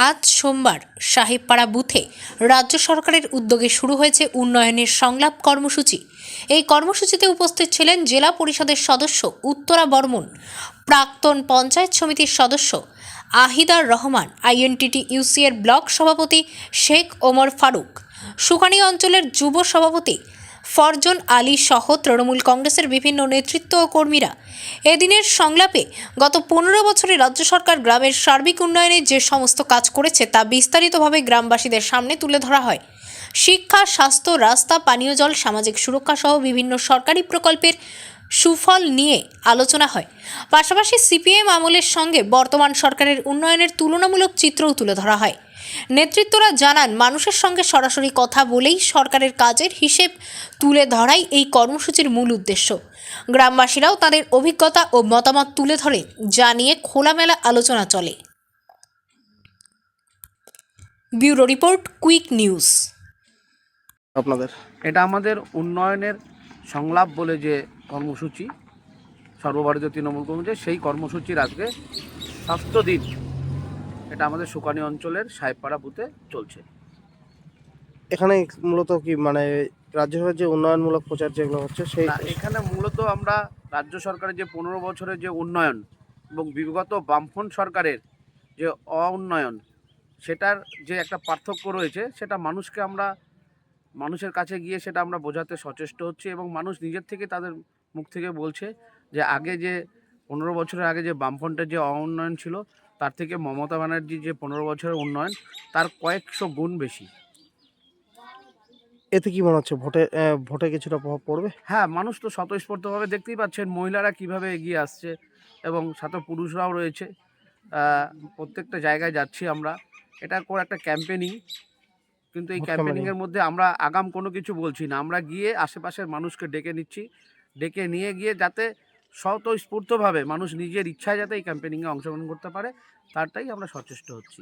আজ সোমবার সাহেবপাড়া বুথে রাজ্য সরকারের উদ্যোগে শুরু হয়েছে উন্নয়নের সংলাপ কর্মসূচি। এই কর্মসূচিতে উপস্থিত ছিলেন জেলা পরিষদের সদস্য উত্তরা বর্মন, প্রাক্তন পঞ্চায়েত সমিতির সদস্য আহিদার রহমান, আইএনটিটি ইউসিএর ব্লক সভাপতি শেখ ওমর ফারুক, সুকানি অঞ্চলের যুব সভাপতি ফরজন আলী সহ তৃণমূল কংগ্রেসের বিভিন্ন নেতৃত্ব ও কর্মীরা। এদিনের সংলাপে গত 15 বছরে রাজ্য সরকার গ্রামের সার্বিক উন্নয়নে যে সমস্ত কাজ করেছে তা বিস্তারিতভাবে গ্রামবাসীদের সামনে তুলে ধরা হয়। শিক্ষা, স্বাস্থ্য, রাস্তা, পানীয় জল, সামাজিক সুরক্ষা সহ বিভিন্ন সরকারি প্রকল্পের সুফল নিয়ে আলোচনা হয়। পাশাপাশি সিপিএম আমলের সঙ্গে বর্তমান সরকারের উন্নয়নের তুলনামূলক চিত্রও তুলে ধরা হয়। নেতৃত্বরা জানান, মানুষের সঙ্গে সরাসরি কথা বলেই সরকারের কাজের হিসেব তুলে ধরাই এই কর্মসূচির মূল উদ্দেশ্য। গ্রামবাসীরাও তাদের অভিজ্ঞতা ও মতামত তুলে ধরে, যা নিয়ে খোলামেলা আলোচনা চলে। Bureau report, quick news. আপনাদের এটা আমাদের উন্নয়নের সংলাপ বলে যে কর্মসূচি, সর্বভারতীয় তৃণমূল কংগ্রেস সেই কর্মসূচির আজকে ষষ্ঠ দিন। এটা আমাদের সুকানি অঞ্চলের সাহেবপাড়া বুথে চলছে। এখানে মূলত কি মানে রাজ্য সরকারের যে উন্নয়নমূলক প্রচার যেগুলো হচ্ছে সেই এখানে মূলত আমরা রাজ্য সরকারের যে 15 বছরের যে উন্নয়ন এবং বিগত বামফ্রন্ট সরকারের যে অউন্নয়ন, সেটার যে একটা পার্থক্য রয়েছে সেটা মানুষের কাছে গিয়ে সেটা আমরা বোঝাতে সচেষ্ট হচ্ছি এবং মানুষ নিজের থেকে তাদের মুখ থেকে বলছে যে আগে যে 15 বছরের আগে যে বামফ্রন্টের যে অউন্নয়ন ছিল তার থেকে মমতা ব্যানার্জির যে 15 বছরের উন্নয়ন তার কয়েকশো গুণ বেশি। এতে কি মনে হচ্ছে ভোটে কিছুটা প্রভাব পড়বে? হ্যাঁ, মানুষ তো স্বতঃস্ফূর্তভাবে দেখতেই পাচ্ছেন মহিলারা কিভাবে এগিয়ে আসছে এবং সাথে পুরুষরাও রয়েছে। প্রত্যেকটা জায়গায় যাচ্ছি আমরা, এটা করে একটা ক্যাম্পেনিং, কিন্তু এই ভোট ক্যাম্পেনিংয়ের মধ্যে আমরা আগাম কোনো কিছু বলছি না। আমরা গিয়ে আশেপাশের মানুষকে ডেকে নিচ্ছি, ডেকে নিয়ে গিয়ে যাতে স্বতঃস্ফূর্তভাবে মানুষ নিজের ইচ্ছায় যাতে এই ক্যাম্পেনিংয়ে অংশগ্রহণ করতে পারে, তারটাই আমরা সচেষ্ট হচ্ছি।